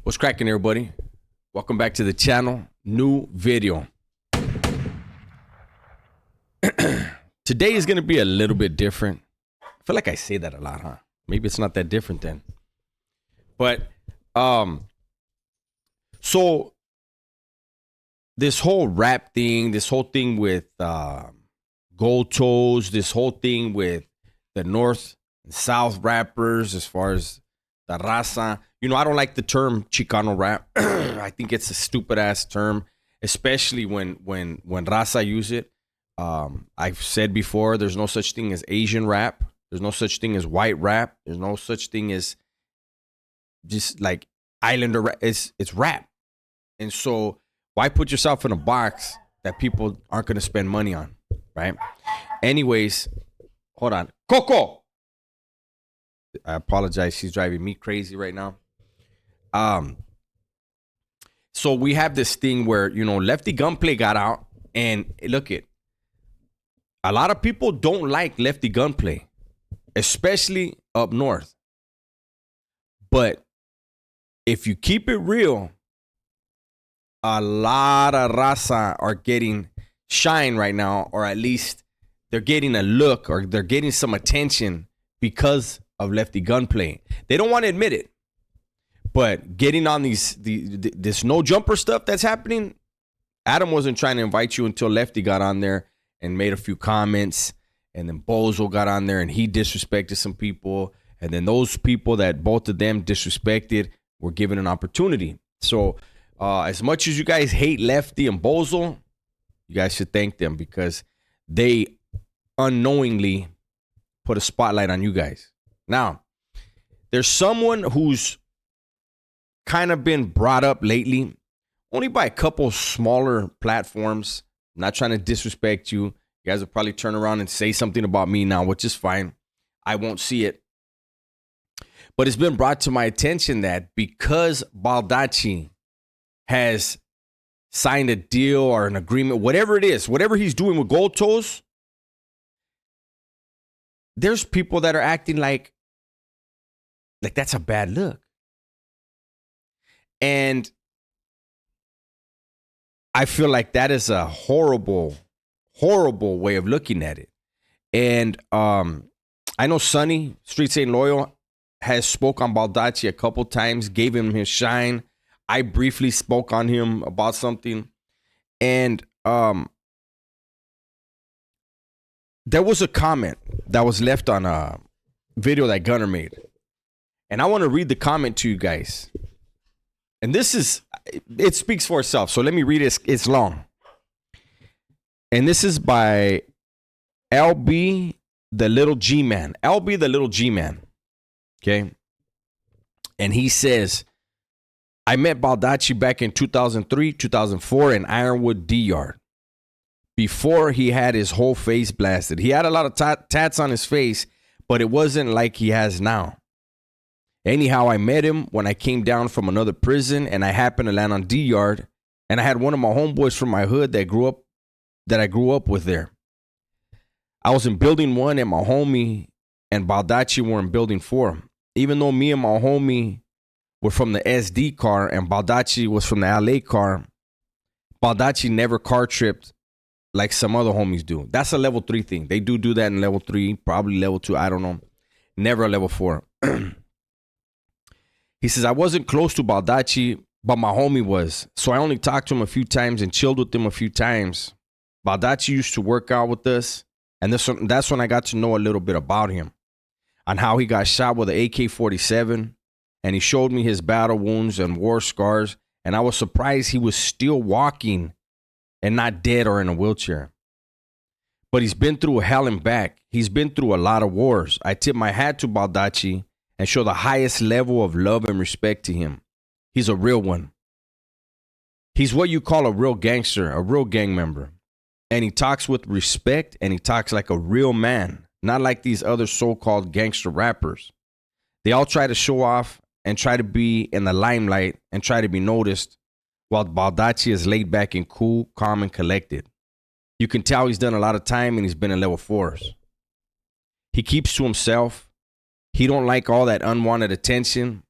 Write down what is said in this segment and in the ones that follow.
What's cracking, everybody? Welcome back to the channel. New video. Today is going to be a little bit different. I feel like I say that a lot, huh? Maybe it's not that different then. But, so this whole rap thing, this whole thing with GoldToes, this whole thing with the North and South rappers as far as the raza. You know, I don't like the term Chicano rap. I think it's a stupid ass term, especially when raza use it. I've said before, there's no such thing as Asian rap. There's no such thing as white rap. There's no such thing as just like islander rap. It's rap. And so why put yourself in a box that people aren't going to spend money on, right? Anyways, hold on. Coco! I apologize. She's driving me crazy right now. So we have this thing where, you know, Lefty Gunplay got out, and look it. A lot of people don't like Lefty Gunplay, especially up north. But if you keep it real, a lot of raza are getting shine right now, or at least they're getting a look, or they're getting some attention because of Lefty Gunplay. They don't want to admit it, but getting on this no jumper stuff that's happening. Adam wasn't trying to invite you until Lefty got on there and made a few comments, and then Boel got on there and he disrespected some people, and then those people that both of them disrespected were given an opportunity. So as much as you guys hate Lefty and Boel, you guys should thank them, because they unknowingly put a spotlight on you guys. Now, there's someone who's kind of been brought up lately, only by a couple smaller platforms. I'm not trying to disrespect you. You guys will probably turn around and say something about me now, which is fine. I won't see it. But it's been brought to my attention that because Baldacci has signed a deal or an agreement, whatever it is, whatever he's doing with GoldToes, there's people that are acting like that's a bad look. And I feel like that is a horrible, horrible way of looking at it. And I know Sonny, Streets Ain't Loyal, has spoke on Baldacci a couple times, gave him his shine. I briefly spoke on him about something. And there was a comment that was left on a video that Gunner made. And I want to read the comment to you guys. And this is, it speaks for itself. So let me read it. It's long. And this is by LB, the little G-Man. LB, the little G-Man. Okay. And he says, I met Baldacci back in 2003, 2004 in Ironwood D Yard. Before he had his whole face blasted. He had a lot of tats on his face, but it wasn't like he has now. Anyhow, I met him when I came down from another prison, and I happened to land on D Yard, and I had one of my homeboys from my hood that I grew up with there. I was in building 1, and my homie and Baldacci were in building 4. Even though me and my homie were from the SD car and Baldacci was from the LA car, Baldacci never car tripped like some other homies do. That's a level 3 thing. They do that in level 3, probably level 2, I don't know. Never a level 4. He says, I wasn't close to Baldacci, but my homie was. So I only talked to him a few times and chilled with him a few times. Baldacci used to work out with us, and that's when I got to know a little bit about him, on how he got shot with an AK-47, and he showed me his battle wounds and war scars, and I was surprised he was still walking and not dead or in a wheelchair. But he's been through hell and back. He's been through a lot of wars. I tip my hat to Baldacci and show the highest level of love and respect to him. He's a real one. He's what you call a real gangster, a real gang member. And he talks with respect, and he talks like a real man, not like these other so-called gangster rappers. They all try to show off and try to be in the limelight and try to be noticed, while Baldacci is laid back and cool, calm, and collected. You can tell he's done a lot of time and he's been in level 4s. He keeps to himself. He don't like all that unwanted attention.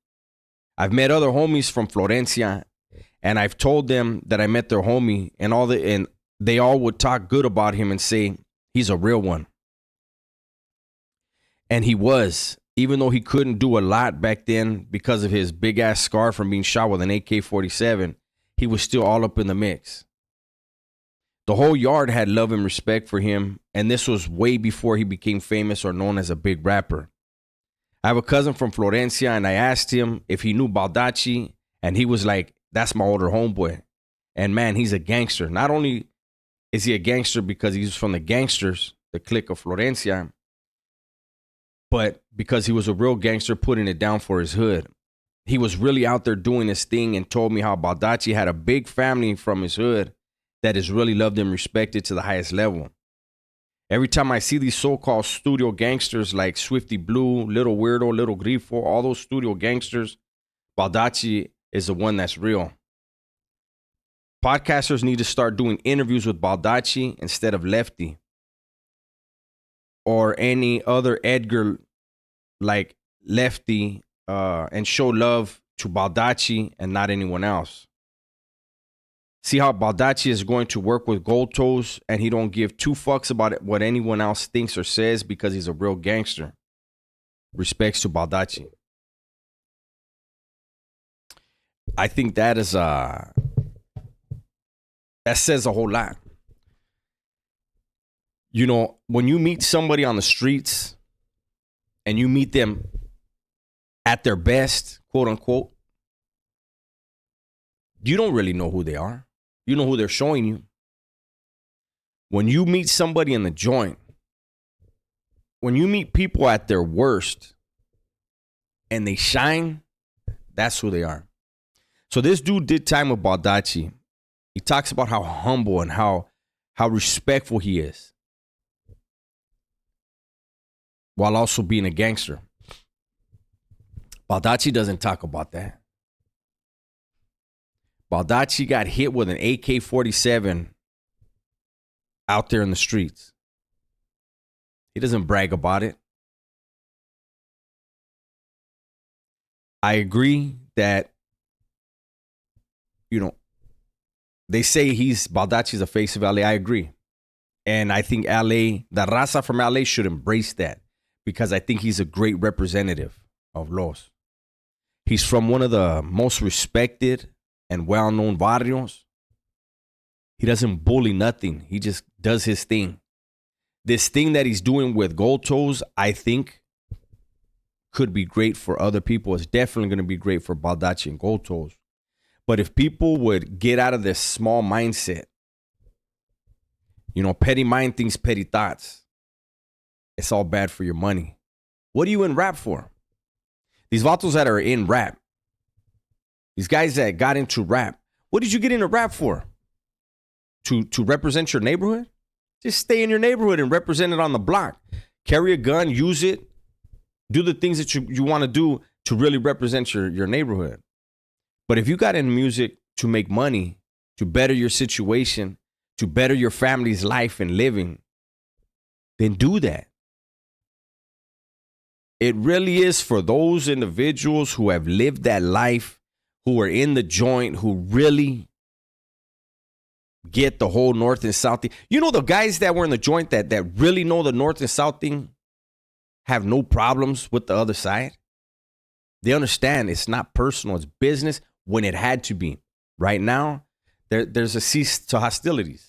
I've met other homies from Florencia, and I've told them that I met their homie, and they all would talk good about him and say he's a real one. And he was, even though he couldn't do a lot back then because of his big ass scar from being shot with an AK-47, he was still all up in the mix. The whole yard had love and respect for him, and this was way before he became famous or known as a big rapper. I have a cousin from Florencia, and I asked him if he knew Baldacci, and he was like, that's my older homeboy. And man, he's a gangster. Not only is he a gangster because he's from the gangsters, the clique of Florencia, but because he was a real gangster putting it down for his hood. He was really out there doing his thing and told me how Baldacci had a big family from his hood that is really loved and respected to the highest level. Every time I see these so-called studio gangsters like Swifty Blue, Little Weirdo, Little Grifo, all those studio gangsters, Baldacci is the one that's real. Podcasters need to start doing interviews with Baldacci instead of Lefty or any other Edgar like Lefty, and show love to Baldacci and not anyone else. See how Baldacci is going to work with GoldToes and he don't give two fucks about it, what anyone else thinks or says because he's a real gangster. Respects to Baldacci. I think that is that says a whole lot. You know, when you meet somebody on the streets and you meet them at their best, quote unquote, you don't really know who they are. You know who they're showing you. When you meet somebody in the joint, when you meet people at their worst and they shine, that's who they are. So this dude did time with Baldacci. He talks about how humble and how respectful he is, while also being a gangster. Baldacci doesn't talk about that. Baldacci got hit with an AK-47 out there in the streets. He doesn't brag about it. I agree that, you know, they say Baldacci's a face of LA. I agree. And I think LA, the raza from LA should embrace that because I think he's a great representative of Los. He's from one of the most respected and well-known barrios. He doesn't bully nothing. He just does his thing. This thing that he's doing with GoldToes, I think, could be great for other people. It's definitely going to be great for Baldacci and GoldToes. But if people would get out of this small mindset, you know, petty mind thinks petty thoughts. It's all bad for your money. What are you in rap for? These vatos that are in rap, these guys that got into rap, what did you get into rap for? To represent your neighborhood? Just stay in your neighborhood and represent it on the block. Carry a gun, use it, do the things that you want to do to really represent your neighborhood. But if you got into music to make money, to better your situation, to better your family's life and living, then do that. It really is for those individuals who have lived that life, who are in the joint, who really get the whole North and South thing. You know, the guys that were in the joint that really know the North and South thing have no problems with the other side. They understand it's not personal, it's business when it had to be. Right now, there's a cease to hostilities.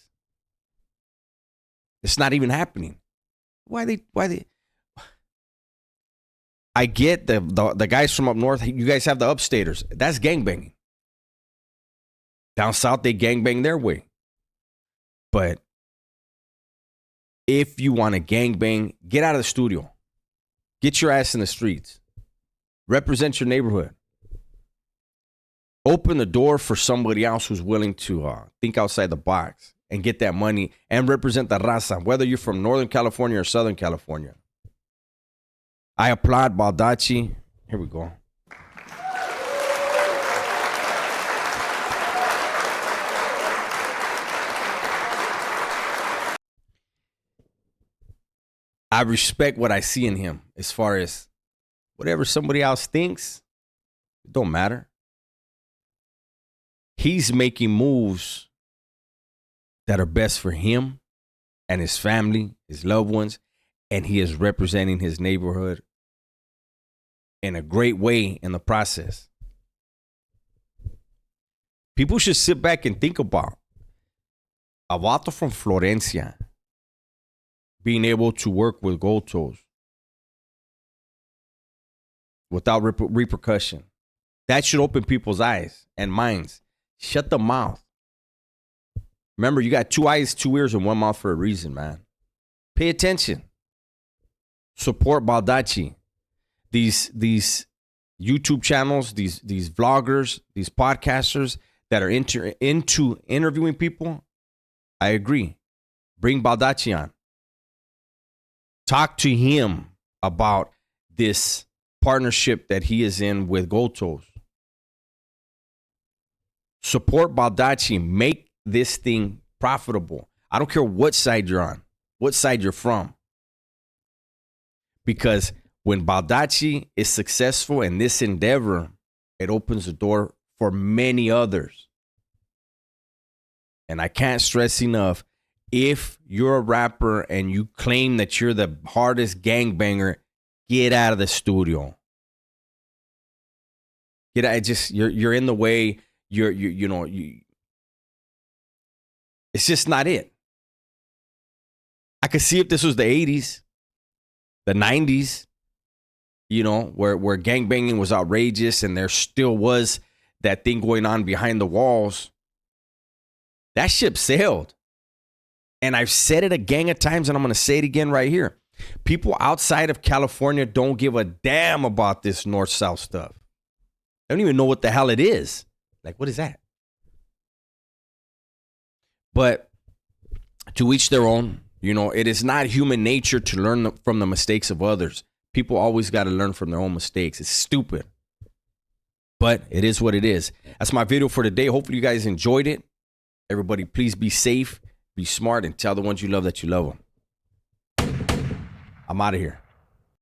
It's not even happening. Why they? I get the guys from up north, you guys have the upstaters. That's gangbanging. Down south, they gangbang their way. But if you want to gangbang, get out of the studio. Get your ass in the streets. Represent your neighborhood. Open the door for somebody else who's willing to think outside the box and get that money and represent the raza, whether you're from Northern California or Southern California. I applaud Baldacci. Here we go. I respect what I see in him as far as whatever somebody else thinks, it don't matter. he's making moves that are best for him and his family, his loved ones, and he is representing his neighborhood in a great way in the process. People should sit back and think about a vato from Florencia being able to work with GoldToes without repercussion. That should open people's eyes and minds. Shut the mouth. Remember, you got 2 eyes, 2 ears, and 1 mouth for a reason, man. Pay attention. Support Baldacci. These YouTube channels, these vloggers, these podcasters that are into interviewing people, I agree. Bring Baldacci on. Talk to him about this partnership that he is in with GoldToes. Support Baldacci. Make this thing profitable. I don't care what side you're on, what side you're from. Because when Baldacci is successful in this endeavor, it opens the door for many others. And I can't stress enough, if you're a rapper and you claim that you're the hardest gangbanger, get out of the studio. Get out. You're in the way. It's just not it. I could see if this was the 80s, the 90s, where gangbanging was outrageous and there still was that thing going on behind the walls. That ship sailed. And I've said it a gang of times, and I'm going to say it again right here. People outside of California don't give a damn about this north-south stuff. They don't even know what the hell it is. Like, what is that? But to each their own. It is not human nature to learn from the mistakes of others. People always got to learn from their own mistakes. It's stupid. But it is what it is. That's my video for today. Hopefully you guys enjoyed it. Everybody, please be safe, be smart, and tell the ones you love that you love them. I'm out of here.